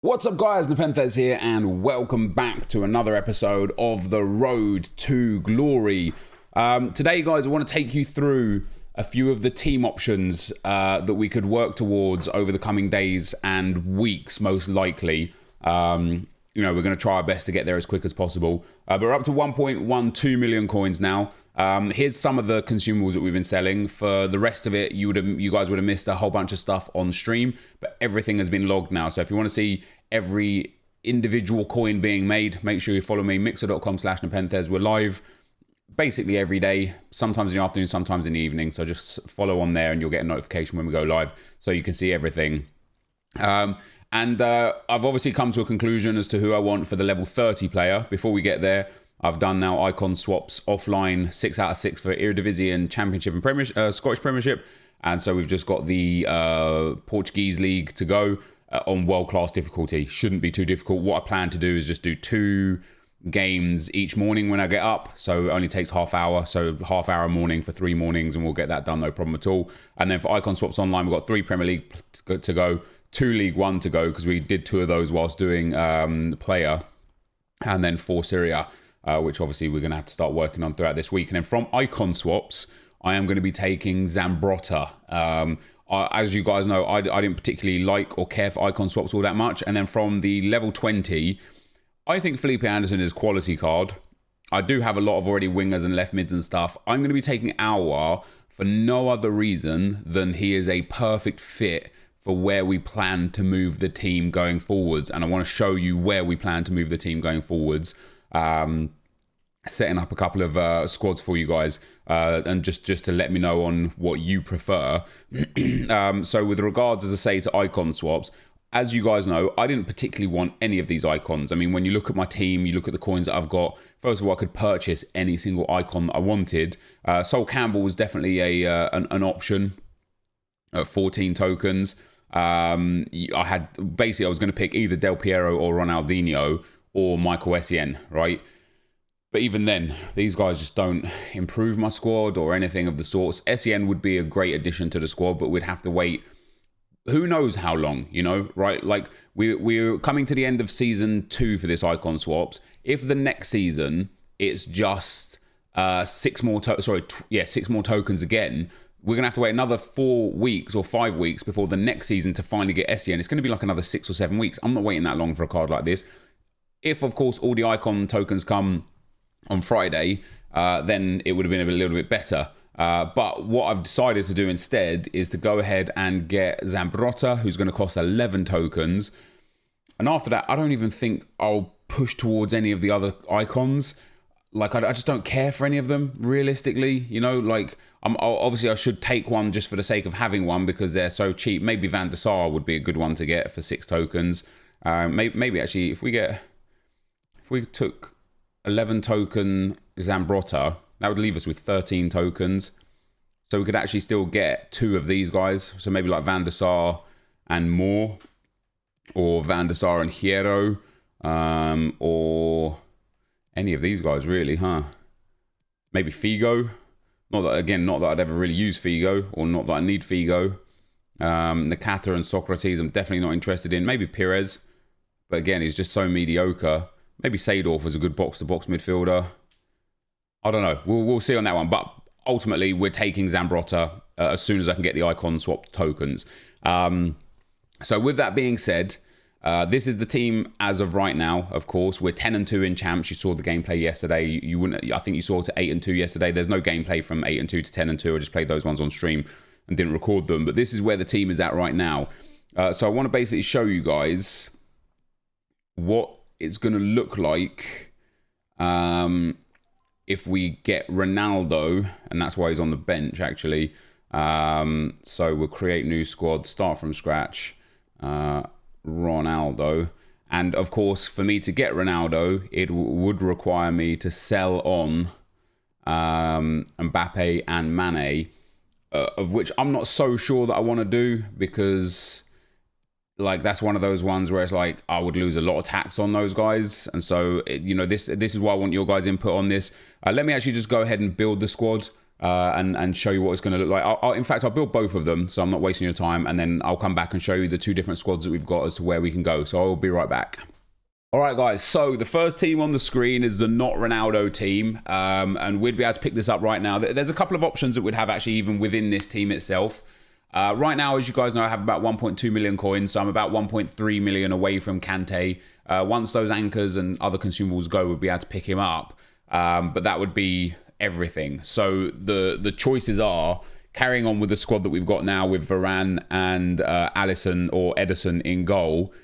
What's up guys, NepentheZ here and welcome back to another episode of The Road to Glory. Today guys, I want to take you through a few of the team options that we could work towards over the coming days and weeks most likely. We're going to try our best to get there as quick as possible. But we're up to 1.12 million coins now. Here's some of the consumables that we've been selling. For the rest of it, you guys would have missed a whole bunch of stuff on stream, but everything has been logged now. So if you want to see every individual coin being made, make sure you follow me, mixer.com/NepentheZ. We're live basically every day, sometimes in the afternoon, sometimes in the evening. So just follow on there and you'll get a notification when we go live so you can see everything. I've obviously come to a conclusion as to who I want for the level 30 player. Before we get there, I've done now icon swaps offline, 6 out of 6 for Eredivisie Championship and Scottish Premiership. And so we've just got the Portuguese League to go on world-class difficulty. Shouldn't be too difficult. What I plan to do is just do 2 games each morning when I get up. So it only takes half hour. So half hour a morning for 3 mornings and we'll get that done, no problem at all. And then for icon swaps online, we've got 3 Premier League to go, 2 League One to go because we did 2 of those whilst doing player, and then 4 Syria. Which obviously we're going to have to start working on throughout this week. And then from icon swaps, I am going to be taking Zambrotta. As you guys know, I didn't particularly like or care for icon swaps all that much. And then from the level 20, I think Felipe Anderson is a quality card. I do have a lot of already wingers and left mids and stuff. I'm going to be taking Aouar for no other reason than he is a perfect fit for where we plan to move the team going forwards. And I want to show you where we plan to move the team going forwards. Setting up a couple of squads for you guys and just to let me know on what you prefer. So with regards, as I say, to icon swaps, as you guys know, I didn't particularly want any of these icons. I mean, when you look at my team, you look at the coins that I've got, first of all, I could purchase any single icon that I wanted. Sol Campbell was definitely an option at 14 tokens. I was going to pick either Del Piero or Ronaldinho or Michael Essien, right? But even then, these guys just don't improve my squad or anything of the sorts. Essien would be a great addition to the squad, but we'd have to wait who knows how long, right? Like, we're coming to the end of season 2 for this icon swaps. If the next season, it's just 6 more tokens again, we're going to have to wait another 4 weeks or 5 weeks before the next season to finally get Essien. It's going to be like another 6 or 7 weeks. I'm not waiting that long for a card like this. If, of course, all the icon tokens come on Friday, then it would have been a little bit better. But what I've decided to do instead is to go ahead and get Zambrotta, who's going to cost 11 tokens. And after that, I don't even think I'll push towards any of the other icons. Like, I just don't care for any of them, realistically. Like, obviously I should take one just for the sake of having one because they're so cheap. Maybe Van der Sar would be a good one to get for 6 tokens. Maybe actually, if we took 11 token Zambrotta, that would leave us with 13 tokens. So we could actually still get 2 of these guys. So maybe like Van der Sar and Moore, or Van der Sar and Hierro, or any of these guys really, huh? Maybe Figo. Not that I'd ever really use Figo, or not that I need Figo. Nakata and Socrates, I'm definitely not interested in. Maybe Pires, but again, he's just so mediocre. Maybe Seedorf is a good box-to-box midfielder. I don't know. We'll see on that one. But ultimately, we're taking Zambrotta as soon as I can get the icon swap tokens. So with that being said, this is the team as of right now. Of course, we're 10-2 in champs. You saw the gameplay yesterday. I think you saw to 8-2 yesterday. There's no gameplay from 8-2 to 10-2. I just played those ones on stream and didn't record them. But this is where the team is at right now. So I want to basically show you guys what it's going to look like if we get Ronaldo, and that's why he's on the bench actually. So we'll create new squad, start from scratch, Ronaldo. And of course, for me to get Ronaldo, it would require me to sell on Mbappe and Mane, of which I'm not so sure that I want to do, because like, that's one of those ones where it's like I would lose a lot of tax on those guys. And so this is why I want your guys' input on this. Let me actually just go ahead and build the squad and show you what it's going to look like. In fact, I'll build both of them, so I'm not wasting your time, and then I'll come back and show you the two different squads that we've got as to where we can go. So I'll be right back. All right, guys, so the first team on the screen is the Not Ronaldo team, and we'd be able to pick this up right now. There's a couple of options that we'd have actually even within this team itself. Right now, as you guys know, I have about 1.2 million coins, so I'm about 1.3 million away from Kante. Once those anchors and other consumables go, we'll be able to pick him up, but that would be everything. So the choices are carrying on with the squad that we've got now with Varane and Alisson or Ederson in goal,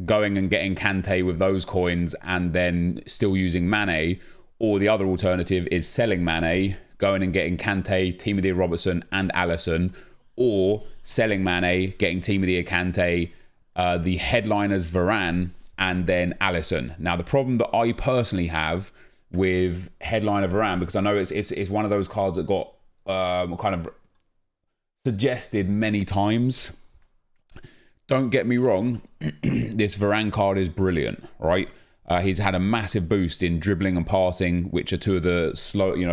going and getting Kante with those coins and then still using Mane, or the other alternative is selling Mane, going and getting Kante, Team of the Year Robertson and Alisson, or selling Mane, getting Team of the Year Kante, the headliners Varane and then Alisson. Now the problem that I personally have with headliner Varane, because I know it's one of those cards that got kind of suggested many times. Don't get me wrong, this Varane card is brilliant, right? He's had a massive boost in dribbling and passing, which are two of the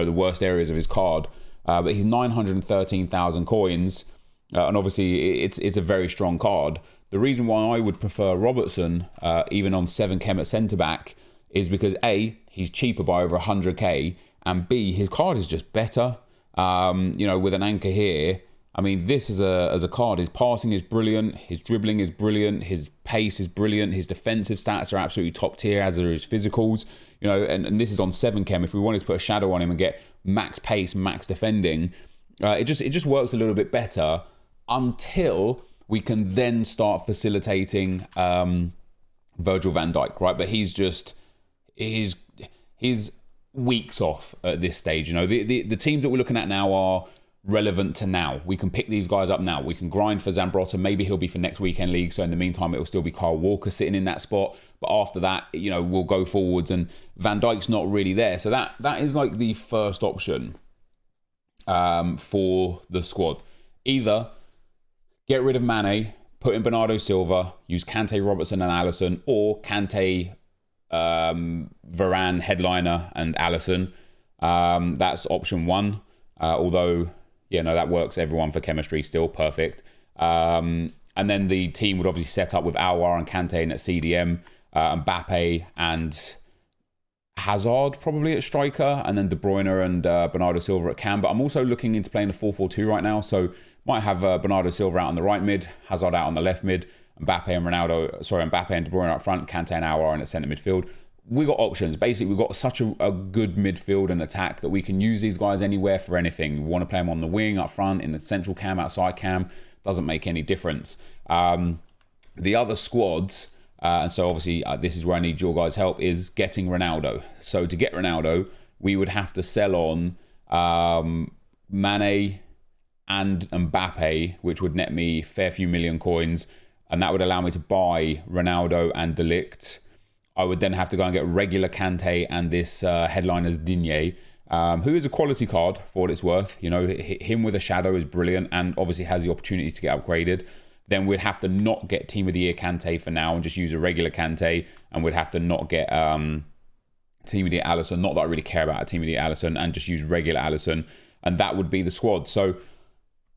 the worst areas of his card. But he's 913,000 coins, and obviously it's a very strong card. The reason why I would prefer Robertson, even on 7 chem at centre back, is because A, he's cheaper by over 100k, and B, his card is just better. With an anchor here, I mean, this as a card, his passing is brilliant, his dribbling is brilliant, his pace is brilliant, his defensive stats are absolutely top tier, as are his physicals. And this is on 7 chem. If we wanted to put a shadow on him and get max pace, max defending, it just works a little bit better until we can then start facilitating Virgil van Dijk, right? But he's weeks off at this stage. The teams that we're looking at now are relevant to now. We can pick these guys up now. We can grind for Zambrotta. Maybe he'll be for next weekend league. So in the meantime, it will still be Kyle Walker sitting in that spot. But after that, we'll go forwards, and Van Dijk's not really there. So that is like the first option for the squad. Either get rid of Mane, put in Bernardo Silva, use Kante, Robertson and Alisson, or Kante, Varane, headliner and Alisson. That's option one. Although, that works. Everyone for chemistry still perfect. And then the team would obviously set up with Aouar and Kante in at CDM, Mbappe and Hazard probably at striker, and then De Bruyne and Bernardo Silva at cam. But I'm also looking into playing a 4-4-2 right now, so might have Bernardo Silva out on the right mid, Hazard out on the left mid, Mbappe and De Bruyne up front, Kante and Aouar in at centre midfield. We got options. Basically, we've got such a good midfield and attack that we can use these guys anywhere for anything. We want to play them on the wing, up front, in the central cam, outside cam. Doesn't make any difference. The other squads, and so obviously this is where I need your guys' help, is getting Ronaldo. So to get Ronaldo, we would have to sell on Mane and Mbappe, which would net me a fair few million coins, and that would allow me to buy Ronaldo and De Ligt. I would then have to go and get regular Kante and this headliner's Digne, who is a quality card for what it's worth. Him with a shadow is brilliant and obviously has the opportunity to get upgraded. Then we'd have to not get Team of the Year Kante for now and just use a regular Kante, and we'd have to not get Team of the Year Alisson. Not that I really care about a Team of the Year Alisson, and just use regular Alisson, and that would be the squad. So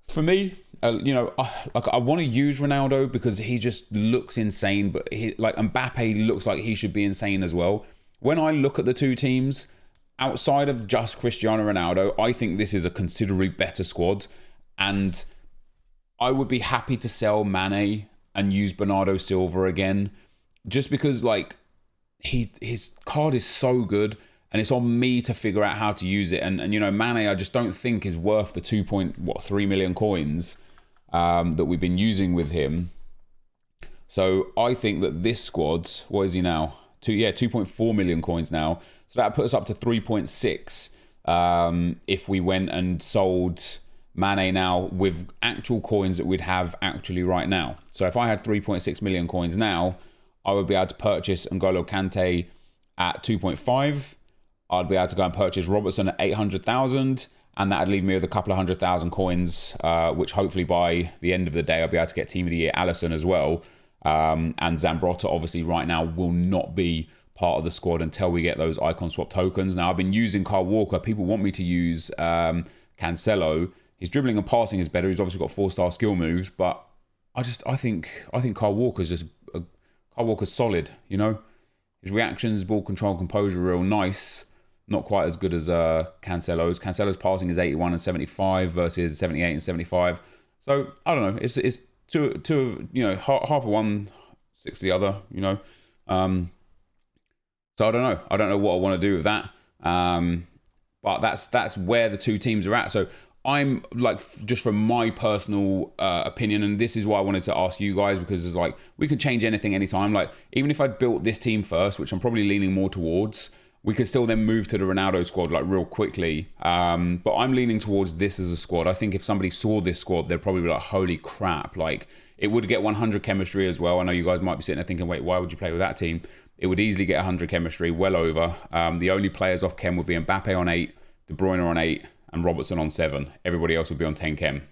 for me, I want to use Ronaldo because he just looks insane, but Mbappe looks like he should be insane as well. When I look at the two teams, outside of just Cristiano Ronaldo, I think this is a considerably better squad, and I would be happy to sell Mane and use Bernardo Silva again, just because his card is so good. And it's on me to figure out how to use it. And Mane, I just don't think is worth the 2.3 million coins that we've been using with him. So I think that this squad, what is he now? 2.4 million coins now. So that puts us up to 3.6 if we went and sold Mane now with actual coins that we'd have actually right now. So if I had 3.6 million coins now, I would be able to purchase N'Golo Kante at 2.5. I'd be able to go and purchase Robertson at 800,000, and that'd leave me with a couple of 100,000 coins, which hopefully by the end of the day I'll be able to get Team of the Year Alisson as well. And Zambrotta obviously right now will not be part of the squad until we get those icon swap tokens. Now, I've been using Kyle Walker. People want me to use Cancelo. His dribbling and passing is better. He's obviously got 4-star skill moves, but I think Kyle Walker's just Kyle Walker's solid. You know, his reactions, ball control, composure, are real nice. Not quite as good as Cancelo's. Cancelo's passing is 81 and 75 versus 78 and 75. So I don't know. It's two you know, half of one, 6 the other. You know, so I don't know. I don't know what I want to do with that. But that's where the two teams are at. So I'm like, just from my personal opinion, and this is why I wanted to ask you guys, because it's like, we can change anything anytime. Like, even if I'd built this team first, which I'm probably leaning more towards, we could still then move to the Ronaldo squad like real quickly. But I'm leaning towards this as a squad. I think if somebody saw this squad, they'd probably be like, holy crap. Like, it would get 100 chemistry as well. I know you guys might be sitting there thinking, wait, why would you play with that team? It would easily get 100 chemistry, well over. The only players off chem would be Mbappe on 8, De Bruyne on 8, and Robertson on 7. Everybody else would be on 10 chem.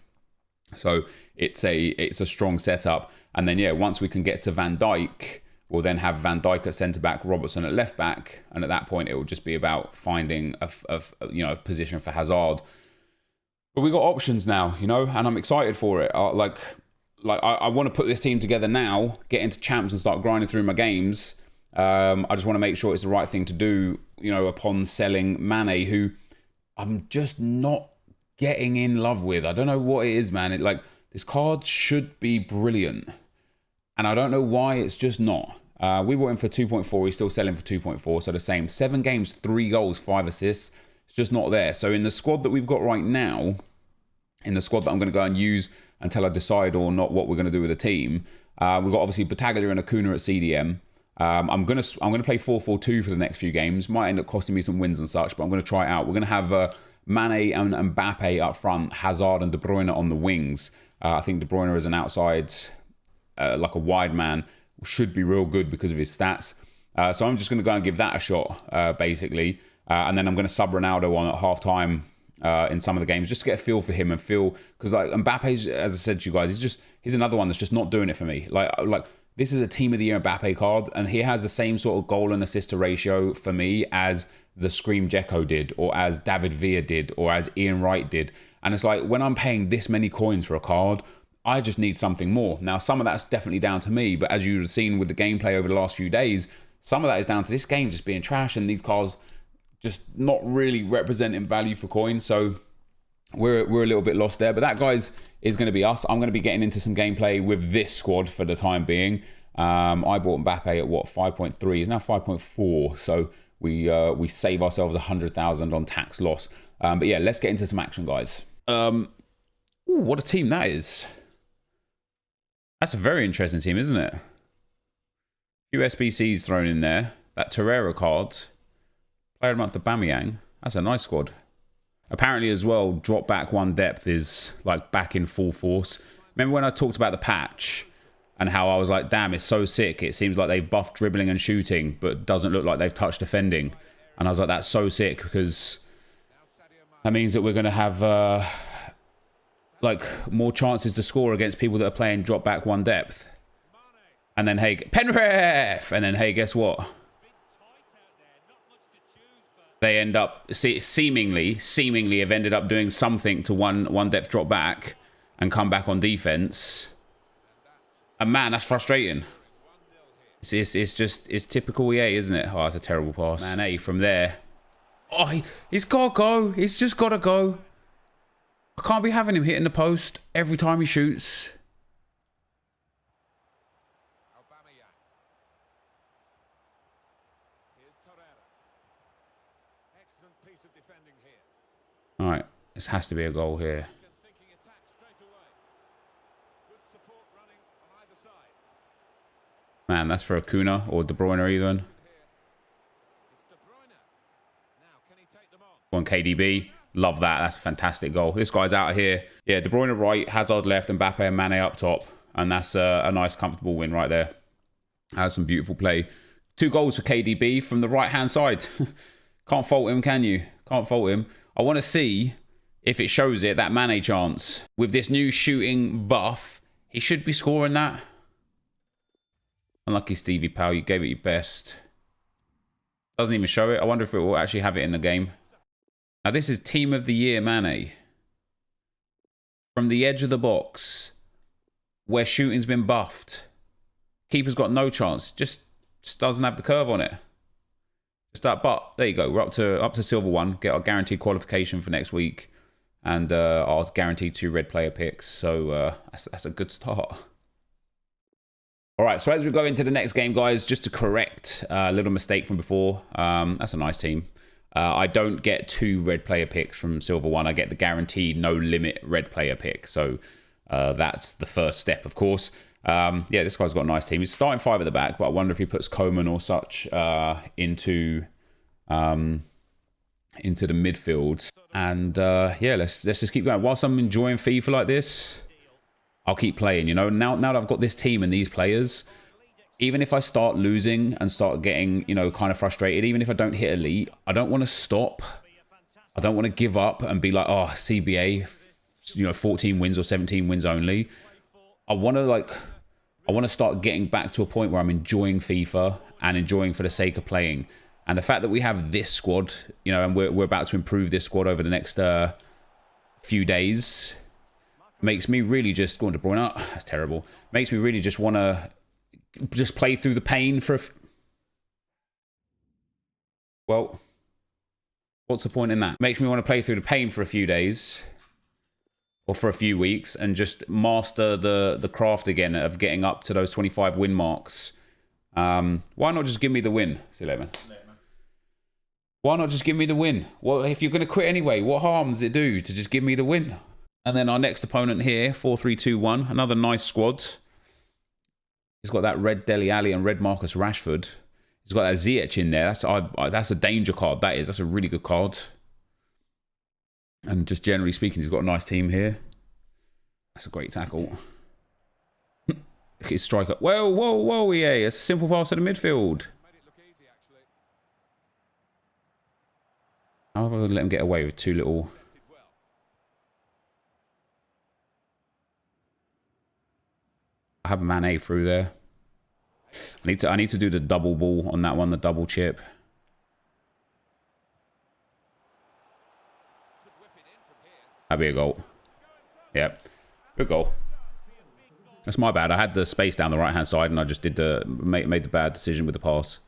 So it's a strong setup. And then, yeah, once we can get to Van Dijk, we'll then have Van Dijk at centre-back, Robertson at left-back. And at that point, it will just be about finding a position for Hazard. But we got options now, you know, and I'm excited for it. I want to put this team together now, get into champs and start grinding through my games. I just want to make sure it's the right thing to do, you know, upon selling Mane, who I'm just not getting in love with. I don't know what it is, man. This card should be brilliant, and I don't know why it's just not. We bought him for 2.4. He's still selling for 2.4, so the same. 7 games, 3 goals, 5 assists. It's just not there. So in the squad that we've got right now, in the squad that I'm going to go and use until I decide or not what we're going to do with the team, we've got obviously Battaglia and Acuna at CDM. I'm gonna play 4-4-2 for the next few games. Might end up costing me some wins and such, but I'm gonna try it out. We're gonna have Mane and Mbappe up front, Hazard and De Bruyne on the wings. I think De Bruyne as an outside, like a wide man, should be real good because of his stats. So I'm just gonna go and give that a shot, basically, and then I'm gonna sub Ronaldo on at half time in some of the games, just to get a feel for him and feel, because like Mbappe's, as I said to you guys, he's another one that's just not doing it for me. Like. This is a Team of the Year Mbappe card, and he has the same sort of goal and assist to ratio for me as the Scream Dzeko did, or as David Villa did, or as Ian Wright did. And it's like, when I'm paying this many coins for a card, I just need something more. Now, some of that's definitely down to me, but as you've seen with the gameplay over the last few days, some of that is down to this game just being trash and these cards just not really representing value for coins. So we're a little bit lost there, but that, guys, is going to be us. I'm going to be getting into some gameplay with this squad for the time being. I bought Mbappe at what, 5.3? He's now 5.4, so we save ourselves 100,000 on tax loss. But yeah, let's get into some action, guys. Ooh, what a team that is. That's a very interesting team, isn't it? A few SBCs thrown in there. That Torreira card. Player of the month, Aubameyang. That's a nice squad. Apparently as well, drop back 1 depth is like back in full force. Remember when I talked about the patch and how I was like, damn, it's so sick. It seems like they've buffed dribbling and shooting, but doesn't look like they've touched defending. And I was like, that's so sick, because that means that we're going to have like more chances to score against people that are playing drop back 1 depth. And then, hey, Penrith! And then, hey, guess what? They end up, seemingly have ended up doing something to one depth drop back and come back on defense. And man, that's frustrating. It's typical EA, isn't it? Oh, that's a terrible pass. Man, A from there. Oh, he's got to go. He's just got to go. I can't be having him hitting the post every time he shoots. All right, this has to be a goal here. Man, that's for Acuna or De Bruyne even. One KDB. Love that. That's a fantastic goal. This guy's out of here. Yeah, De Bruyne right, Hazard left, and Mbappe and Mane up top. And that's a nice, comfortable win right there. That's some beautiful play. 2 goals for KDB from the right-hand side. Can't fault him, can you? Can't fault him. I want to see if it shows it, that Mane chance. With this new shooting buff, he should be scoring that. Unlucky Stevie, pal. You gave it your best. Doesn't even show it. I wonder if it will actually have it in the game. Now, this is Team of the Year, Mane. From the edge of the box, where shooting's been buffed. Keeper's got no chance. Just doesn't have the curve on it. Just that, but there you go. We're up to silver 1. Get our guaranteed qualification for next week. And I'll guarantee 2 red player picks. So that's a good start. All right, so as we go into the next game, guys, just to correct a little mistake from before. That's a nice team. I don't get 2 red player picks from silver 1. I get the guaranteed no limit red player pick. So that's the first step, of course. Yeah, this guy's got a nice team. He's starting 5 at the back, but I wonder if he puts Coman or such into the midfield. And yeah, let's just keep going. Whilst I'm enjoying FIFA like this, I'll keep playing, you know. Now that I've got this team and these players, even if I start losing and start getting, you know, kind of frustrated, even if I don't hit elite, I don't want to stop. I don't want to give up and be like, oh, CBA, you know, 14 wins or 17 wins only. I want to start getting back to a point where I'm enjoying FIFA and enjoying for the sake of playing. And the fact that we have this squad, you know, and we're about to improve this squad over the next few days, makes me really just going to De Bruyne. That's terrible. Makes me really just want to just play through the pain for well, what's the point in that? Makes me want to play through the pain for a few days or for a few weeks and just master the craft again of getting up to those 25 win marks. Why not just give me the win? See you later, man. Why not just give me the win? Well, if you're going to quit anyway, what harm does it do to just give me the win? And then our next opponent here, 4-3-2-1, another nice squad. He's got that red Dele Alli and red Marcus Rashford. He's got that Ziyech in there. That's a danger card, that is. That's a really good card. And just generally speaking, he's got a nice team here. That's a great tackle. Look at his striker. Whoa, EA. It's a simple pass to the midfield. How have I let him get away with 2 little... I have Mane through there. I need to do the double ball on that one, the double chip. That'd be a goal. Yep. Good goal. That's my bad. I had the space down the right-hand side and I just did made the bad decision with the pass.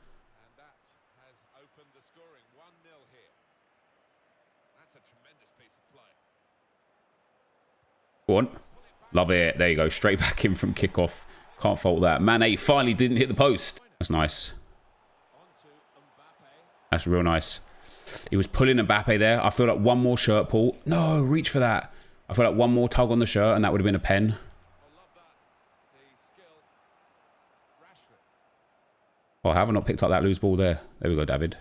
Go on. Love it. There you go. Straight back in from kickoff. Can't fault that. Mane finally didn't hit the post. That's nice. That's real nice. He was pulling Mbappe there. I feel like one more shirt pull. No, reach for that. I feel like one more tug on the shirt and that would have been a pen. Oh, I haven't not picked up that loose ball there. There we go, David.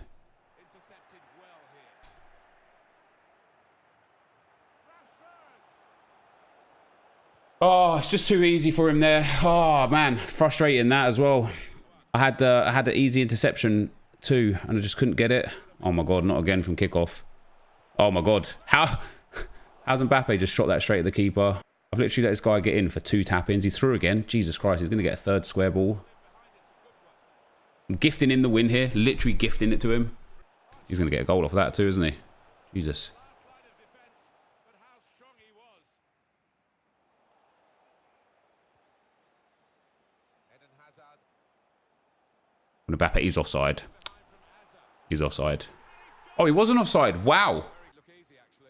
Oh, it's just too easy for him there. Oh, man. Frustrating that as well. I had the easy interception too, and I just couldn't get it. Oh, my God. Not again from kickoff. Oh, my God. How's Mbappe just shot that straight at the keeper? I've literally let this guy get in for 2 tap-ins. He threw again. Jesus Christ. He's going to get a 3rd square ball. I'm gifting him the win here. Literally gifting it to him. He's going to get a goal off of that too, isn't he? Jesus. Mbappe, he's offside. He's offside. Oh, he wasn't offside. Wow.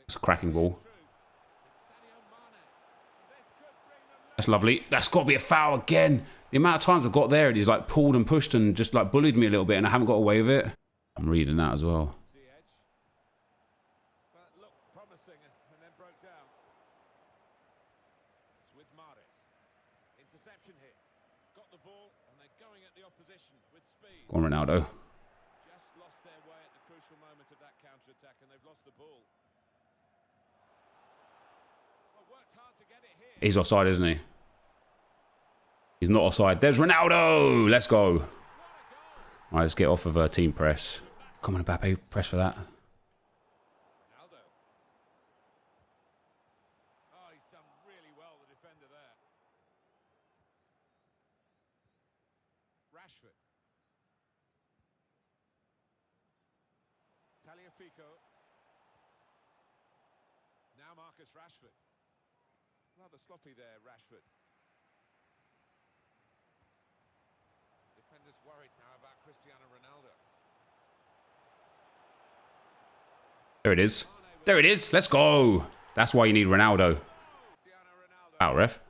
That's a cracking ball. That's lovely. That's got to be a foul again. The amount of times I've got there and he's like pulled and pushed and just like bullied me a little bit and I haven't got away with it. I'm reading that as well. Go on, Ronaldo. He's offside, isn't he? He's not offside. There's Ronaldo. Let's go. All right, let's get off of team press. Come on, Mbappe. Press for that. Now Marcus Rashford. Rather sloppy there, Rashford. Defenders worried now about Cristiano Ronaldo. There it is. There it is. Let's go. That's why you need Ronaldo. Out, ref.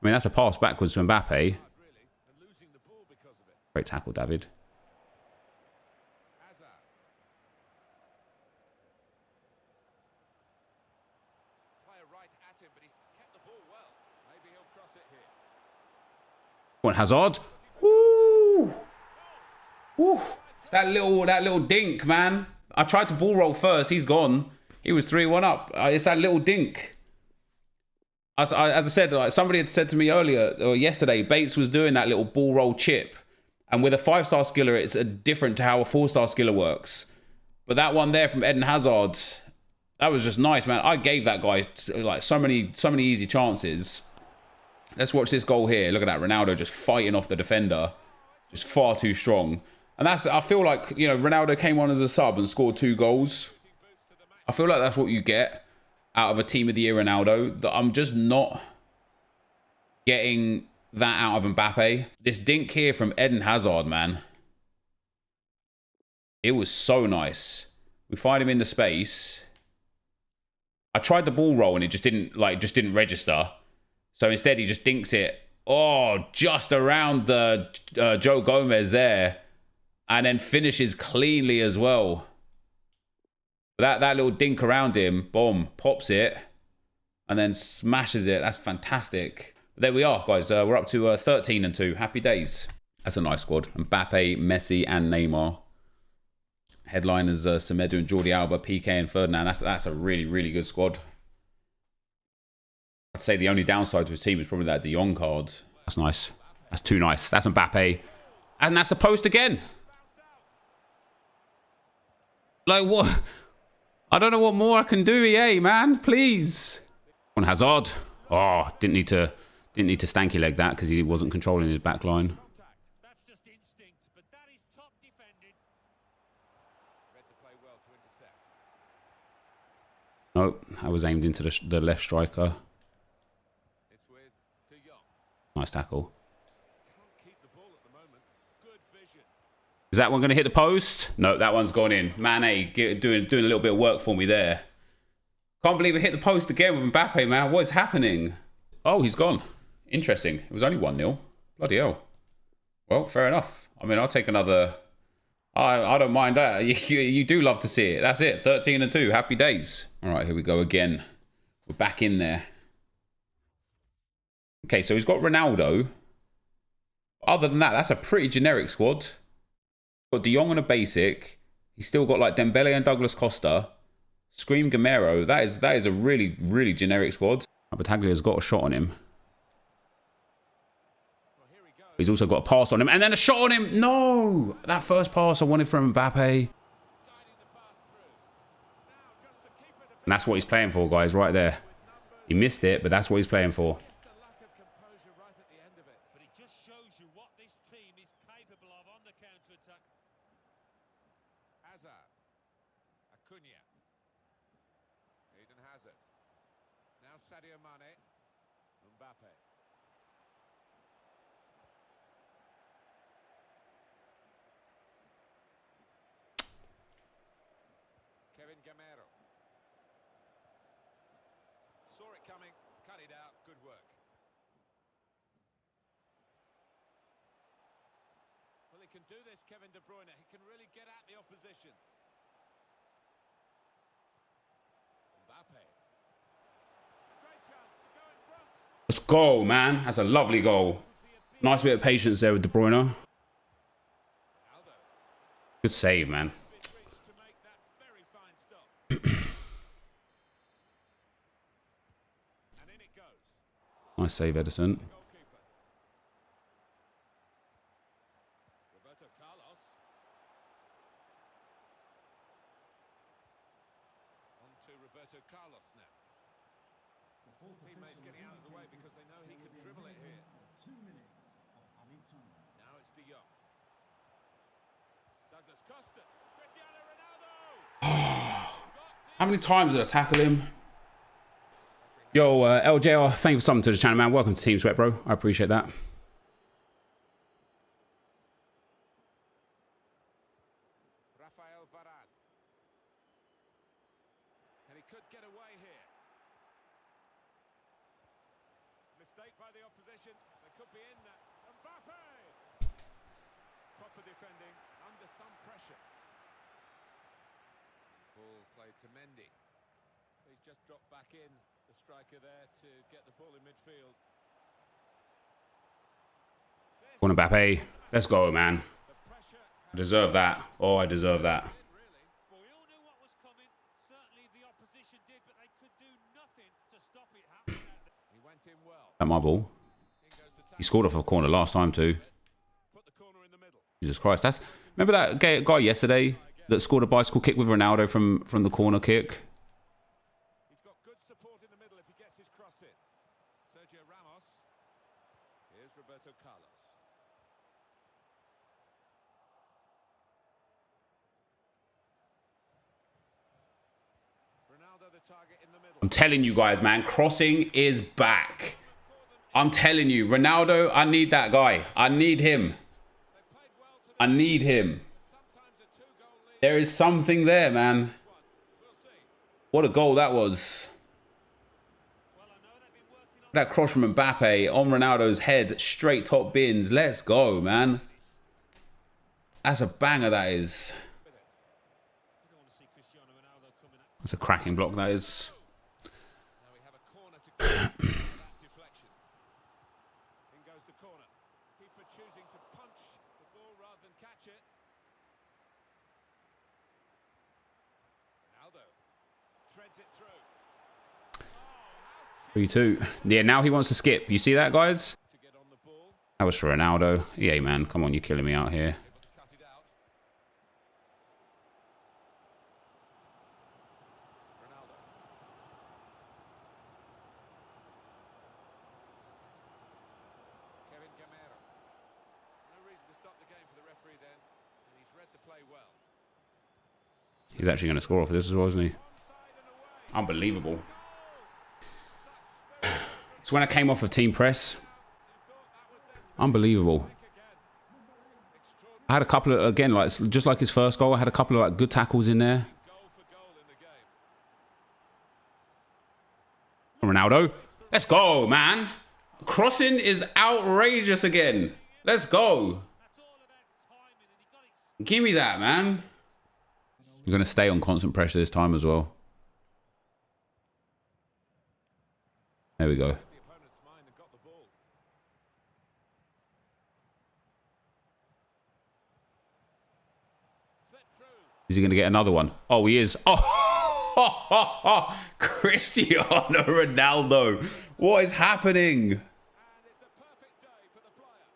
I mean, that's a pass backwards to Mbappe. Great tackle, David. Come on, Hazard. Woo! Woo! It's that little dink, man. I tried to ball roll first. He's gone. He was 3-1 up. It's that little dink. As I said, like somebody had said to me earlier or yesterday, Bates was doing that little ball roll chip. And with a 5-star skiller, it's different to how a 4-star skiller works. But that one there from Eden Hazard, that was just nice, man. I gave that guy like so many easy chances. Let's watch this goal here. Look at that. Ronaldo just fighting off the defender. Just far too strong. And that's, I feel like, you know, Ronaldo came on as a sub and scored 2 goals. I feel like that's what you get out of a Team of the Year Ronaldo. That I'm just not getting that out of Mbappe. This dink here from Eden Hazard, man. It was so nice. We find him in the space. I tried the ball roll and it just didn't register. So instead, he just dinks it. Oh, just around the Joe Gomez there. And then finishes cleanly as well. That little dink around him. Boom. Pops it. And then smashes it. That's fantastic. But there we are, guys. We're up to 13-2. Happy days. That's a nice squad. Mbappe, Messi, and Neymar. Headliners Semedo and Jordi Alba, PK and Ferdinand. That's a really, really good squad. I'd say the only downside to his team is probably that De Jong card. That's nice. That's too nice. That's Mbappe. And that's a post again. Like, what? I don't know what more I can do, EA, man. Please. On Hazard. Oh, didn't need to stanky leg that because he wasn't controlling his back line. That's just instinct, but that is top defended. Read the play well to intercept. Nope, I was aimed into the left striker. Nice tackle. Is that one going to hit the post? No, that one's gone in. Mane doing a little bit of work for me there. Can't believe it hit the post again with Mbappe, man. What is happening? Oh, he's gone. Interesting. It was only 1-0. Bloody hell. Well, fair enough. I mean, I'll take another. I don't mind that. You do love to see it. That's it. 13-2. Happy days. All right, here we go again. We're back in there. Okay, so he's got Ronaldo. Other than that, that's a pretty generic squad. Got De Jong on a basic. He's still got like Dembele and Douglas Costa. Scream Gamero. That is a really, really generic squad. Bataglia's got a shot on him. He's also got a pass on him. And then a shot on him. No! That first pass I wanted from Mbappe. And that's what he's playing for, guys, right there. He missed it, but that's what he's playing for. Sadio Mane, Mbappe. Kevin Gamero. Saw it coming, cut it out, good work. Well, he can do this, Kevin De Bruyne. He can really get at the opposition. Mbappe. Let's go, man. That's a lovely goal. Nice bit of patience there with De Bruyne. Good save, man. Nice save, Edison. Roberto Carlos now. Teammates getting out of the way because they know he can dribble it here. 2 minutes of added time. Now it's De Jong. Douglas Costa. Cristiano Ronaldo! How many times did I tackle him? Yo, LJR, thank you for something to the channel, man. Welcome to Team Sweat, bro. I appreciate that. And he could get away here. Mistake by the opposition. They could be in there. Mbappe! Proper defending under some pressure. Ball played to Mendy. He's just dropped back in, the striker there, to get the ball in midfield. On Mbappe. Let's go, man. I deserve that. Oh, I deserve that. Well, we all knew what was coming. Certainly the opposition did, but they could do nothing to stop it happening. He went in well. At my ball. He scored off a corner last time too. Put the corner in the middle. Jesus Christ. That's, remember that guy yesterday that scored a bicycle kick with Ronaldo from the corner kick? He's got good support in the middle if he gets his cross in. Sergio Ramos. Here's Roberto Carlos. Ronaldo, the target in the middle. I'm telling you guys, man, crossing is back. I'm telling you, Ronaldo, I need that guy. I need him. I need him. There is something there, man. What a goal that was. That cross from Mbappe on Ronaldo's head, straight top bins. Let's go, man. That's a banger, that is. That's a cracking block, that is. Choosing to punch the ball rather than catch it. Ronaldo treads it through. 3-2. Yeah, now he wants to skip. You see that, guys? To get on the ball. That was for Ronaldo. Yeah, man. Come on, you're killing me out here. Able to cut it out. Ronaldo. Kevin Gamero. No reason to stop the game for the referee then, and he's read the play well. He's actually going to score off of this as well, isn't he? Unbelievable. It's when I came off of team press. Unbelievable. I had a couple of, again, like just like his first goal, I had a couple of like good tackles in there. Goal for goal in the game. Ronaldo. Let's go, man. Crossing is outrageous again. Let's go. Give me that, man. I'm going to stay on constant pressure this time as well. There we go. The opponent's mind and got the ball. Slip through. Is he going to get another one? Oh, he is. Oh, Cristiano Ronaldo. What is happening? And it's a perfect day for the player.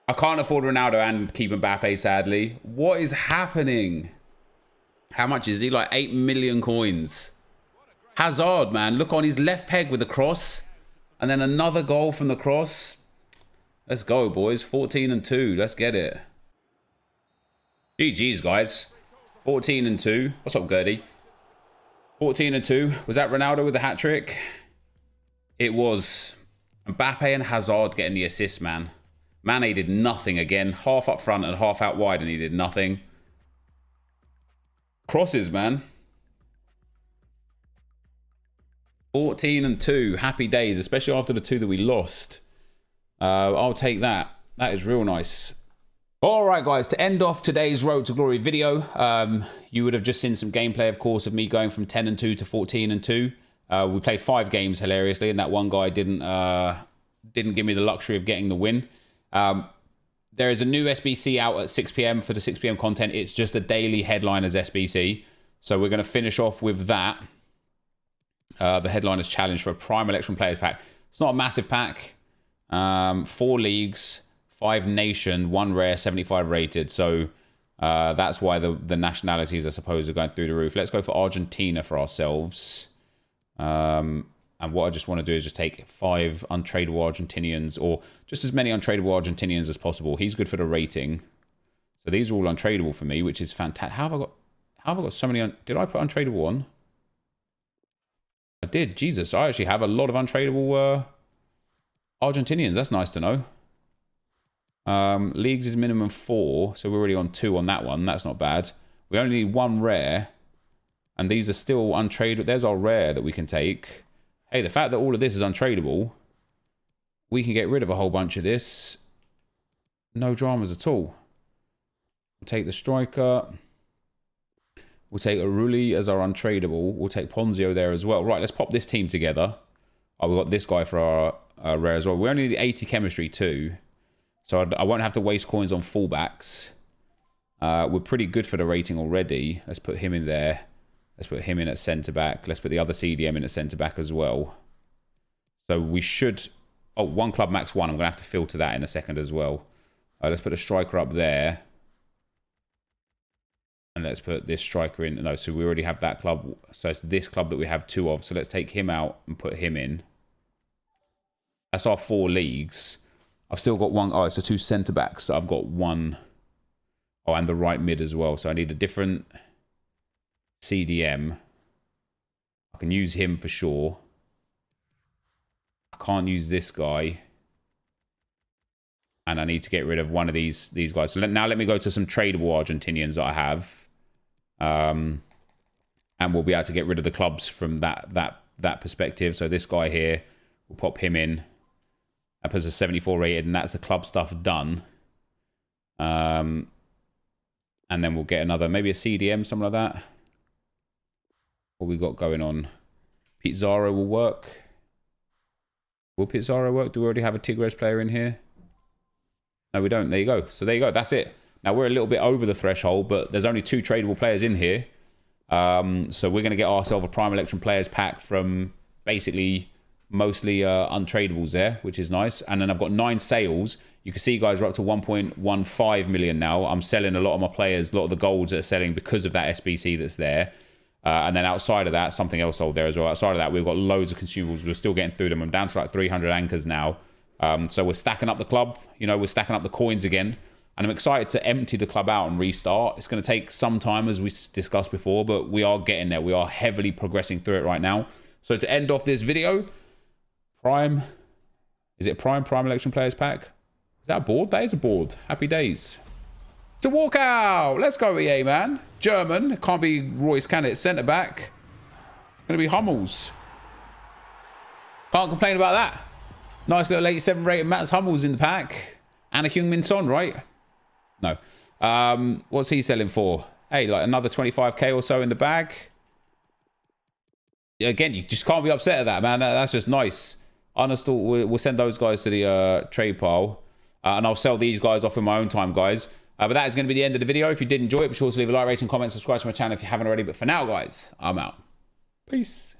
I can't afford Ronaldo and keep Mbappe, sadly. What is happening? How much is he? Like 8 million coins. Hazard, man. Look on his left peg with the cross. And then another goal from the cross. Let's go, boys. 14-2. Let's get it. GG's, guys. 14-2. What's up, Gertie? 14-2. Was that Ronaldo with the hat-trick? It was. Mbappe and Hazard getting the assist, man. Mane did nothing again. Half up front and half out wide, and he did nothing. Crosses, man. 14-2. Happy days, especially after the 2 that we lost. I'll take that. That is real nice. All right, guys, to end off today's Road to Glory video, you would have just seen some gameplay, of course, of me going from 10-2 to 14-2. We played 5 games, hilariously, and that one guy didn't give me the luxury of getting the win. There is a new SBC out at 6 p.m. for the 6 p.m. content. It's just a daily headliners SBC. So we're going to finish off with that. The headliners challenge for a Prime Electron Players Pack. It's not a massive pack. 4 leagues, 5 nation, 1 rare, 75 rated. So that's why the nationalities, I suppose, are going through the roof. Let's go for Argentina for ourselves. And what I just want to do is just take 5 untradeable Argentinians, or just as many untradeable Argentinians as possible. He's good for the rating. So these are all untradeable for me, which is fantastic. How How have I got so many? Did I put untradeable on? I did. Jesus, I actually have a lot of untradeable Argentinians. That's nice to know. Leagues is minimum 4, so we're already on 2 on that one. That's not bad. We only need 1 rare, and these are still untradeable. There's our rare that we can take. Hey, the fact that all of this is untradeable, we can get rid of a whole bunch of this. No dramas at all. We'll take the striker. We'll take Aruli as our untradeable. We'll take Ponzio there as well. Right, let's pop this team together. Oh, we've got this guy for our rare as well. We only need 80 chemistry too. So I won't have to waste coins on fullbacks. We're pretty good for the rating already. Let's put him in there. Let's put him in at centre-back. Let's put the other CDM in at centre-back as well. So we should... Oh, 1 club max 1. I'm going to have to filter that in a second as well. Let's put a striker up there. And let's put this striker in. No, so we already have that club. So it's this club that we have 2 of. So let's take him out and put him in. That's our 4 leagues. I've still got 1. Oh, so 2 centre-backs. So I've got 1. Oh, and the right mid as well. So I need a different CDM. I can use him for sure. I can't use this guy. And I need to get rid of one of these guys. So now let me go to some tradable Argentinians that I have. And we'll be able to get rid of the clubs from that perspective. So this guy here, we'll pop him in. That puts a 74 rated, and that's the club stuff done. And then we'll get another, maybe a CDM, something like that. What we got going on? Pizarro will work. Will Pizarro work? Do we already have a Tigres player in here? No, we don't. There you go. So there you go. That's it. Now, we're a little bit over the threshold, but there's only 2 tradable players in here. So we're going to get ourselves a Prime Electron Players pack from basically mostly untradables there, which is nice. And then I've got 9 sales. You can see, guys, we're up to 1.15 million now. I'm selling a lot of my players, a lot of the golds that are selling because of that SBC that's there. And then outside of that, something else sold there as well. Outside of that, we've got loads of consumables. We're still getting through them. I'm down to like 300 anchors now. So we're stacking up the club. You know, we're stacking up the coins again. And I'm excited to empty the club out and restart. It's going to take some time, as we discussed before, but we are getting there. We are heavily progressing through it right now. So to end off this video, Prime... Is it Prime Election Players Pack? Is that a board? That is a board. Happy days. It's a walkout. Let's go, EA, man. German. It can't be Royce, can it? Centre-back. It's going to be Hummels. Can't complain about that. Nice little 87 rated Mats Hummels in the pack. And a Heung-min Son, right? No. What's he selling for? Hey, like another 25k or so in the bag. Again, you just can't be upset at that, man. That's just nice. Honestly, we'll send those guys to the trade pile. And I'll sell these guys off in my own time, guys. But that is going to be the end of the video. If you did enjoy it, be sure to leave a like, rating, comment, subscribe to my channel if you haven't already. But for now, guys, I'm out. Peace.